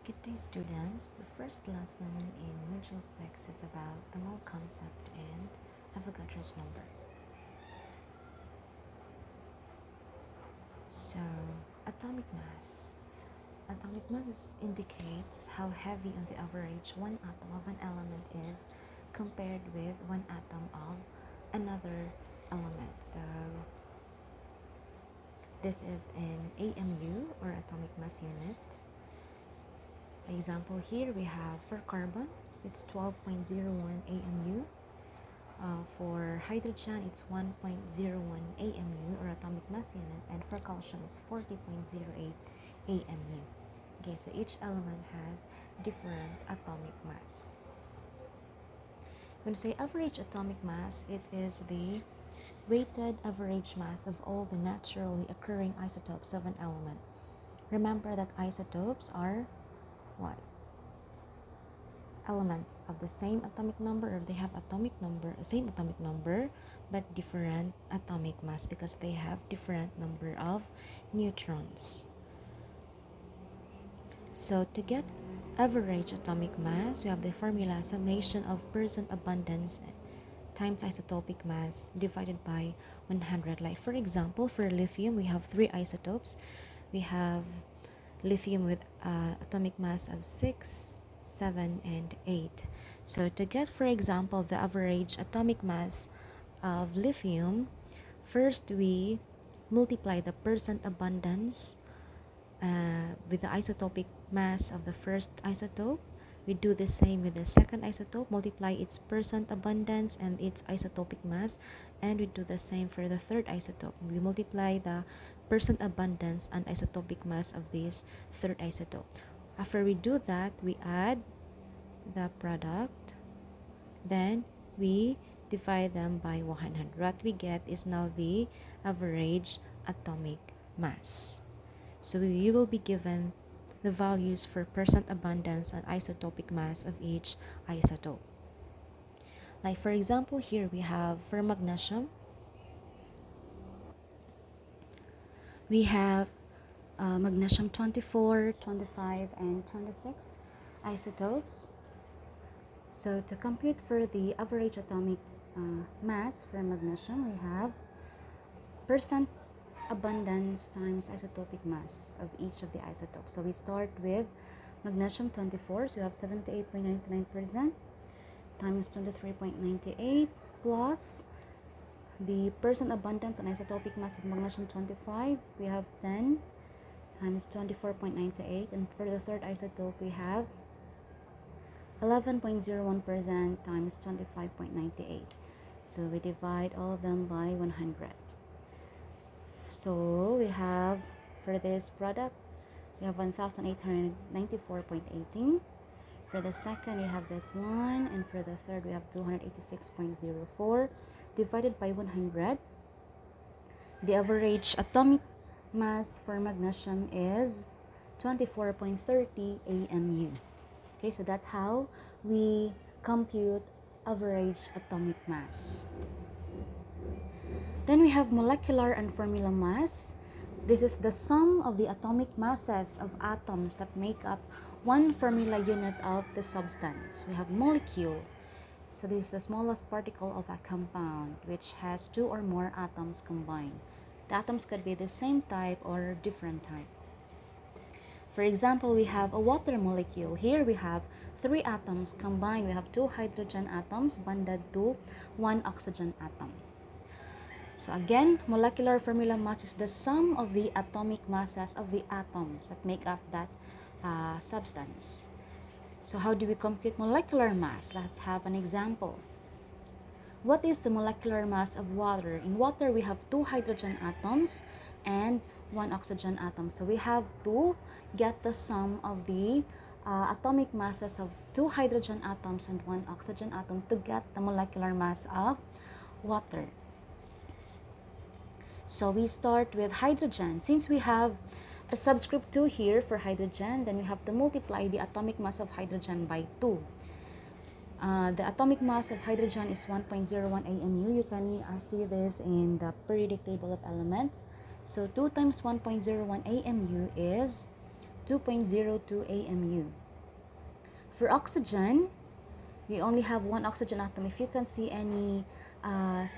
Good day, students. The first lesson in Module 6 is about the mole concept and Avogadro's number. So, atomic mass. Atomic mass indicates how heavy on the average one atom of an element is compared with one atom of another element. So, this is in AMU, or atomic mass unit. Example here we have for carbon, it's 12.01 AMU. For hydrogen, it's 1.01 AMU, or atomic mass unit, and for calcium, it's 40.08 AMU. Okay, so each element has different atomic mass. When we say average atomic mass, it is the weighted average mass of all the naturally occurring isotopes of an element. Remember that isotopes are what? Elements of the same atomic number, or they have same atomic number, but different atomic mass because they have different number of neutrons. So to get average atomic mass, we have the formula summation of percent abundance times isotopic mass divided by 100. Like for example, for lithium, we have 3 isotopes. We have lithium with atomic mass of 6, 7, and 8. So to get, for example, the average atomic mass of lithium, first we multiply the percent abundance with the isotopic mass of the first isotope. We do the same with the second isotope, multiply its percent abundance and its isotopic mass, and we do the same for the third isotope. We multiply the percent abundance and isotopic mass of this third isotope. After we do that, we add the product, then we divide them by 100. What we get is now the average atomic mass. So you will be given the values for percent abundance and isotopic mass of each isotope. Like for example, here we have for magnesium, we have magnesium 24, 25, and 26 isotopes. So to compute for the average atomic mass for magnesium, we have percent abundance times isotopic mass of each of the isotopes. So we start with magnesium 24, so we have 78.99% times 23.98 plus the percent abundance and isotopic mass of magnesium 25, we have 10 times 24.98, and for the third isotope we have 11.01% times 25.98. So we divide all of them by 100. So we have, for this product, we have 1894.18. For the second, we have this one, and for the third, we have 286.04 divided by 100. The average atomic mass for magnesium is 24.30 AMU. Okay, so that's how we compute average atomic mass. Then we have molecular and formula mass. This is the sum of the atomic masses of atoms that make up one formula unit of the substance. We have molecule. So this is the smallest particle of a compound which has 2 or more atoms combined. The atoms could be the same type or different type. For example, we have a water molecule. Here we have 3 atoms combined. We have 2 hydrogen atoms bonded to 1 oxygen atom. So again, molecular formula mass is the sum of the atomic masses of the atoms that make up that substance. So how do we compute molecular mass? Let's have an example. What is the molecular mass of water? In water, we have 2 hydrogen atoms and 1 oxygen atom. So we have to get the sum of the atomic masses of 2 hydrogen atoms and 1 oxygen atom to get the molecular mass of water. So we start with hydrogen. Since we have a subscript 2 here for hydrogen, then we have to multiply the atomic mass of hydrogen by 2. The atomic mass of hydrogen is 1.01 AMU. You can see this in the periodic table of elements. So 2 times 1.01 AMU is 2.02 AMU. For oxygen, we only have one oxygen atom. If you can see any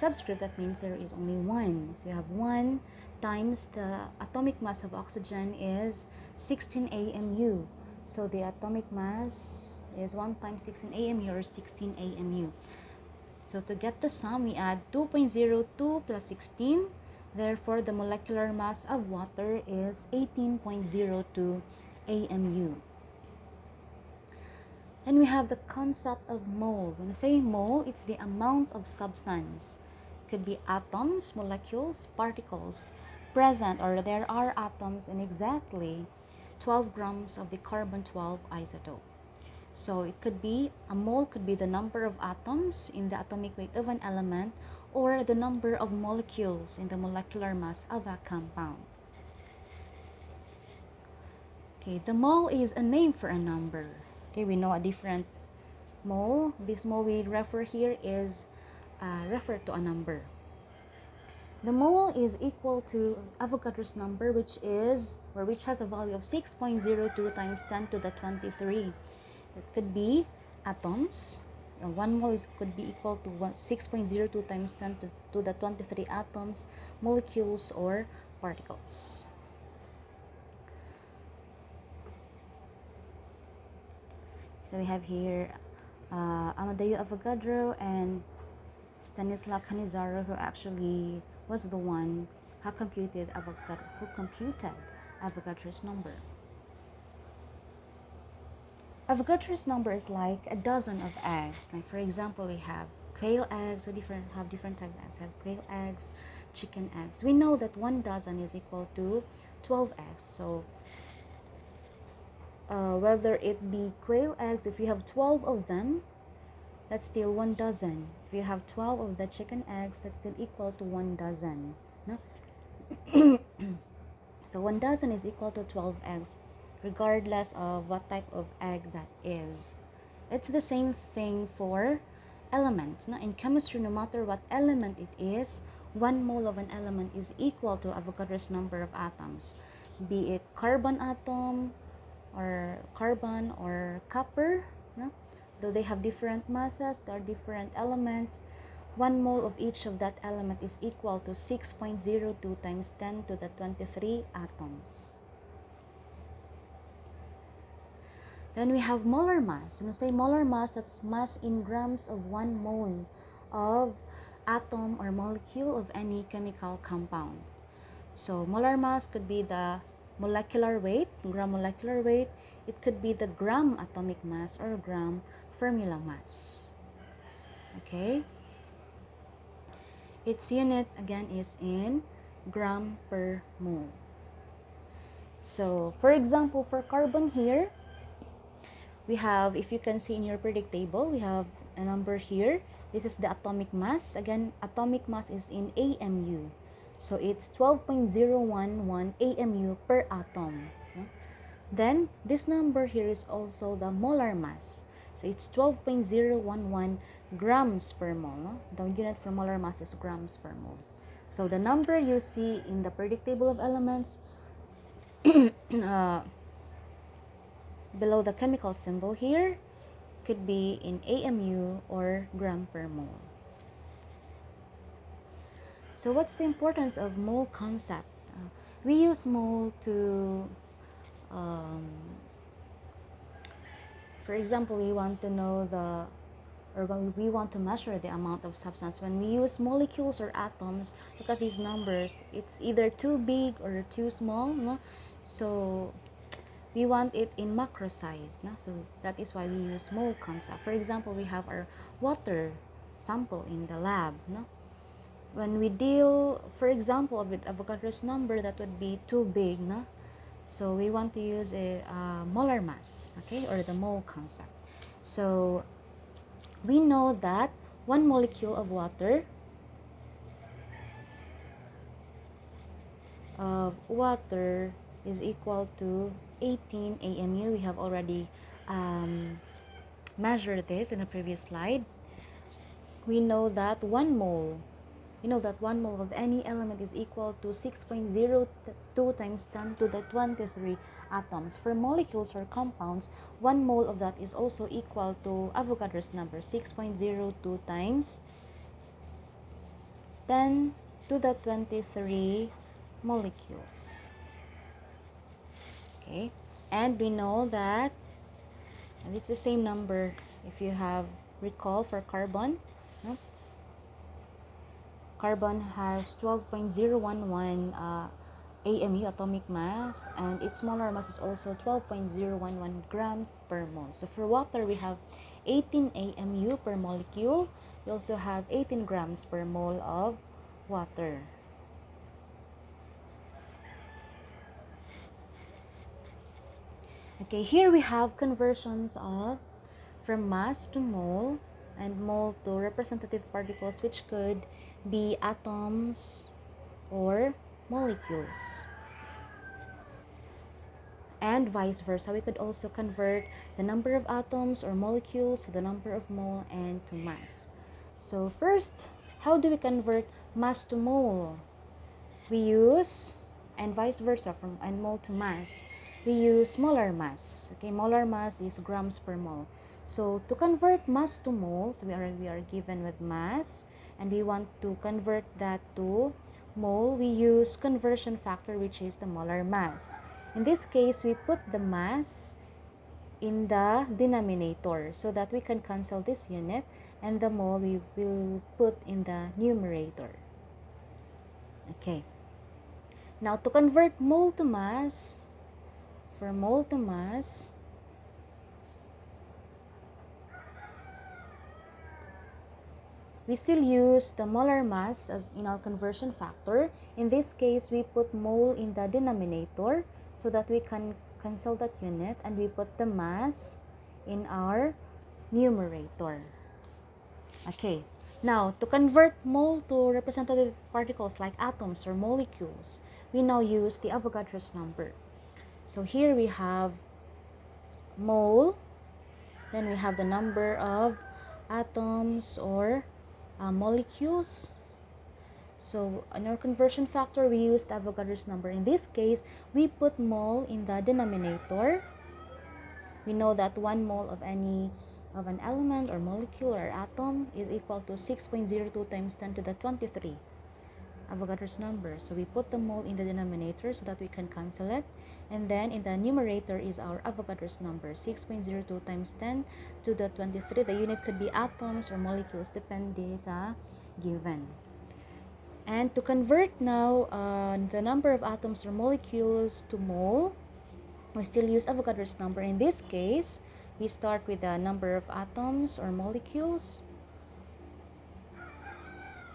subscript, that means there is only one. So you have 1 times the atomic mass of oxygen is 16 AMU. So the atomic mass is 1 times 16 AMU or 16 AMU. So to get the sum, we add 2.02 plus 16. Therefore, the molecular mass of water is 18.02 AMU. And we have the concept of mole. When I say mole, it's the amount of substance. It could be atoms, molecules, particles present, or there are atoms in exactly 12 grams of the carbon-12 isotope. So it could be, a mole could be the number of atoms in the atomic weight of an element, or the number of molecules in the molecular mass of a compound. Okay, the mole is a name for a number. Okay, we know a different mole. This mole we refer here is referred to a number. The mole is equal to Avogadro's number, which has a value of 6.02 times 10 to the 23. It could be atoms. One mole could be equal to 6.02 times 10 to the 23 atoms, molecules, or particles. So we have here Amadeo Avogadro and Stanislav Cannizzaro, who actually was the one who computed Avogadro's number. Avogadro's number is like a dozen of eggs. Like for example, we have quail eggs. We have different types of eggs. We have quail eggs, chicken eggs. We know that 1 dozen is equal to 12 eggs. So whether it be quail eggs, if you have 12 of them, that's still 1 dozen. If you have 12 of the chicken eggs, that's still equal to 1 dozen. No? So 1 dozen is equal to 12 eggs, regardless of what type of egg that is. It's the same thing for elements. No? In chemistry, no matter what element it is, 1 mole of an element is equal to Avogadro's number of atoms. Be it carbon atom, or carbon, or copper, no? Though they have different masses, they are different elements, 1 mole of each of that element is equal to 6.02 times 10 to the 23 atoms. Then we have molar mass. When we say molar mass, that's mass in grams of 1 mole of atom or molecule of any chemical compound. So molar mass could be the molecular weight, gram molecular weight. It could be the gram atomic mass or gram formula mass. Okay? Its unit again is in gram per mole. So, for example, for carbon here, we have, if you can see in your periodic table, we have a number here. This is the atomic mass. Again, atomic mass is in AMU. So it's 12.011 AMU per atom. Then this number here is also the molar mass. So it's 12.011 grams per mole. The unit for molar mass is grams per mole. So the number you see in the periodic table of elements below the chemical symbol here could be in AMU or gram per mole. So what's the importance of mole concept? We use mole to, for example, we want to know we want to measure the amount of substance. When we use molecules or atoms, look at these numbers. It's either too big or too small, no? So we want it in macro size, no? So that is why we use mole concept. For example, we have our water sample in the lab, no? When we deal, for example, with Avogadro's number, that would be too big, no? So we want to use a molar mass, okay, or the mole concept. So we know that 1 molecule of water is equal to 18 AMU. We have already measured this in a previous slide. We know that 1 mole you know that 1 mole of any element is equal to 6.02 times 10 to the 23 atoms. For molecules or compounds, 1 mole of that is also equal to Avogadro's number, 6.02 times 10 to the 23 molecules. Okay, and we know that, and it's the same number if you have recall for carbon. No? Carbon has 12.011 AMU, atomic mass, and its molar mass is also 12.011 grams per mole. So for water, we have 18 AMU per molecule. We also have 18 grams per mole of water. Okay, here we have conversions of from mass to mole and mole to representative particles, which could be atoms or molecules. And vice versa, we could also convert the number of atoms or molecules to the number of mole and to mass. So first, how do we convert mass to mole? We use, and vice versa, from and mole to mass, we use molar mass. Okay, molar mass is grams per mole. So to convert mass to moles, we are given with mass, and we want to convert that to mole. We use conversion factor, which is the molar mass. In this case, we put the mass in the denominator so that we can cancel this unit, and the mole we will put in the numerator. Okay. Now, to convert mole to mass, for mole to mass, we still use the molar mass as in our conversion factor. In this case, we put mole in the denominator so that we can cancel that unit, and we put the mass in our numerator. Okay. Now, to convert mole to representative particles like atoms or molecules, we now use the Avogadro's number. So here we have mole, then we have the number of atoms or molecules. So in our conversion factor, we used Avogadro's number. In this case, we put mole in the denominator. We know that 1 mole of an element or molecule or atom is equal to 6.02 times 10 to the 23 Avogadro's number. So we put the mole in the denominator so that we can cancel it, and then in the numerator is our Avogadro's number, 6.02 times 10 to the 23. The unit could be atoms or molecules, depende sa given. And to convert now the number of atoms or molecules to mole, we still use Avogadro's number. In this case, we start with the number of atoms or molecules.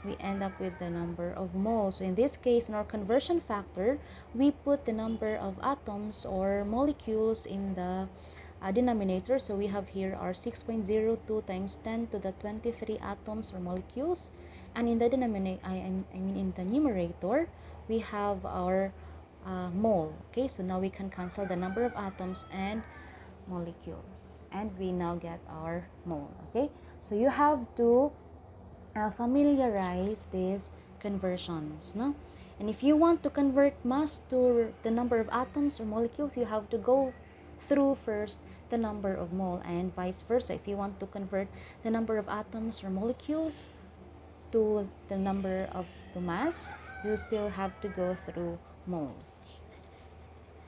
We end up with the number of moles. So in this case, in our conversion factor, we put the number of atoms or molecules in the denominator. So we have here our 6.02 times 10 to the 23 atoms or molecules. And in the denominator, in the numerator, we have our mole. Okay, so now we can cancel the number of atoms and molecules, and we now get our mole. Okay, so you have to familiarize these conversions, no? And if you want to convert mass to the number of atoms or molecules, you have to go through first the number of mole, and vice versa. If you want to convert the number of atoms or molecules to the number of the mass, you still have to go through mole.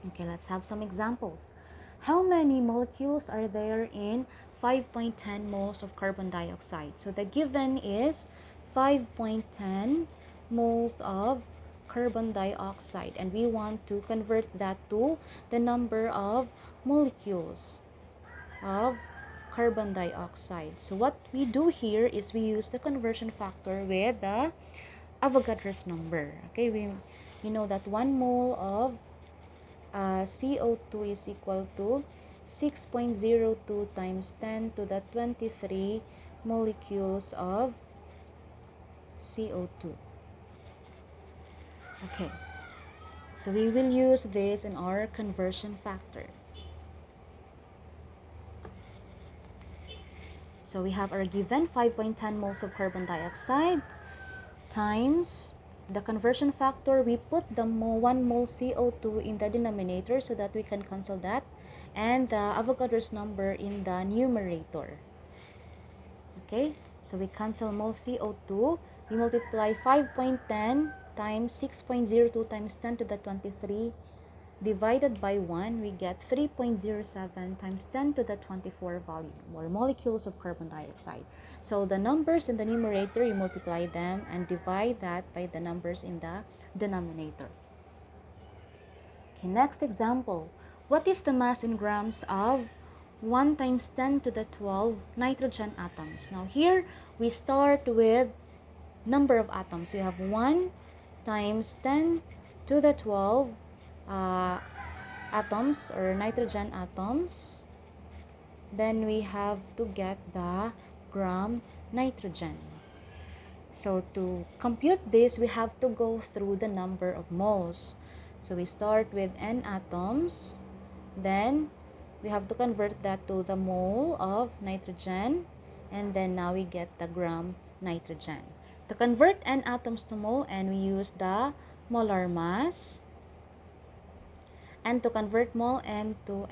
Okay, let's have some examples. How many molecules are there in 5.10 moles of carbon dioxide? So the given is 5.10 moles of carbon dioxide, and we want to convert that to the number of molecules of carbon dioxide. So what we do here is we use the conversion factor with the Avogadro's number. Okay, we know that 1 mole of CO2 is equal to 6.02 times 10 to the 23 molecules of CO2. Okay, so we will use this in our conversion factor. So we have our given 5.10 moles of carbon dioxide times the conversion factor. We put the 1 mole CO2 in the denominator so that we can cancel that, and the Avogadro's number in the numerator. Okay, so we cancel mole CO2. We multiply 5.10 times 6.02 times 10 to the 23 divided by 1, we get 3.07 times 10 to the 24 volume, or molecules of carbon dioxide. So the numbers in the numerator, you multiply them and divide that by the numbers in the denominator. Okay, next example. What is the mass in grams of 1 times 10 to the 12 nitrogen atoms? Now here, we start with number of atoms. We have 1 times 10 to the 12 atoms, or nitrogen atoms. Then we have to get the gram nitrogen. So to compute this, we have to go through the number of moles. So we start with n atoms, then we have to convert that to the mole of nitrogen, and then now we get the gram nitrogen. To convert n atoms to mole, and we use the molar mass. And to convert mole n to,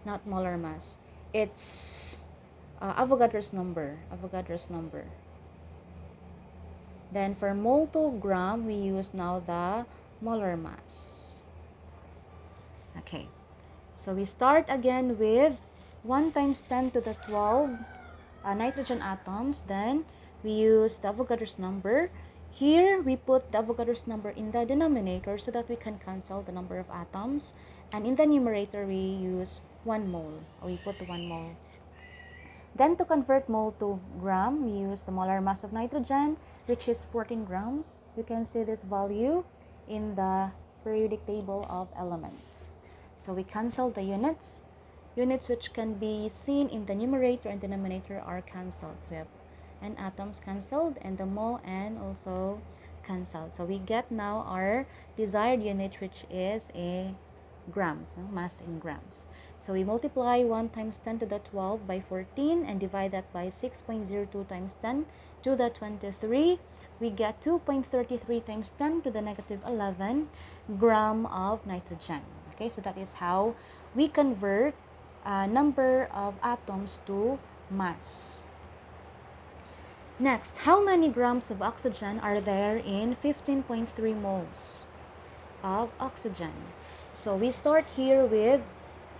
not molar mass, it's Avogadro's number. Then for mole to gram, we use now the molar mass. Okay, so we start again with 1 times 10 to the 12 nitrogen atoms. Then we use the Avogadro's number. Here, we put the Avogadro's number in the denominator so that we can cancel the number of atoms. And in the numerator, we use 1 mole. We put 1 mole. Then to convert mole to gram, we use the molar mass of nitrogen, which is 14 grams. You can see this value in the periodic table of elements. So we cancel the units. Units which can be seen in the numerator and denominator are cancelled. So we have n atoms cancelled, and the mole n also cancelled. So we get now our desired unit, which is a grams, mass in grams. So we multiply 1 times 10 to the 12 by 14 and divide that by 6.02 times 10 to the 23. We get 2.33 times 10 to the negative 11 gram of nitrogen. Okay, so that is how we convert number of atoms to mass. Next, how many grams of oxygen are there in 15.3 moles of oxygen? So we start here with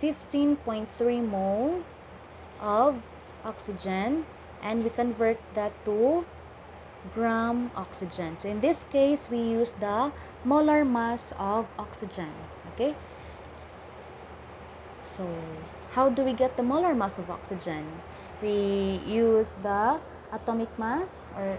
15.3 mole of oxygen, and we convert that to gram oxygen. So in this case, we use the molar mass of oxygen. Okay, so how do we get the molar mass of oxygen? We use the atomic mass, or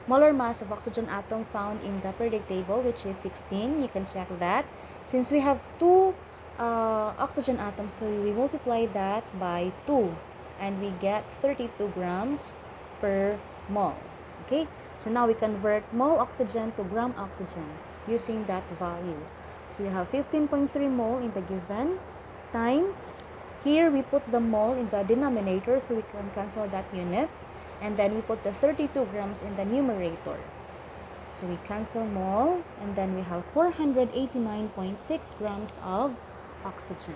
molar mass of oxygen atom found in the periodic table, which is 16. You can check that. Since we have 2 oxygen atoms, so we multiply that by 2, and we get 32 grams per mole. Okay, so now we convert mole oxygen to gram oxygen using that value. So we have 15.3 mole in the given times, here we put the mole in the denominator so we can cancel that unit, and then we put the 32 grams in the numerator. So we cancel mole, and then we have 489.6 grams of oxygen.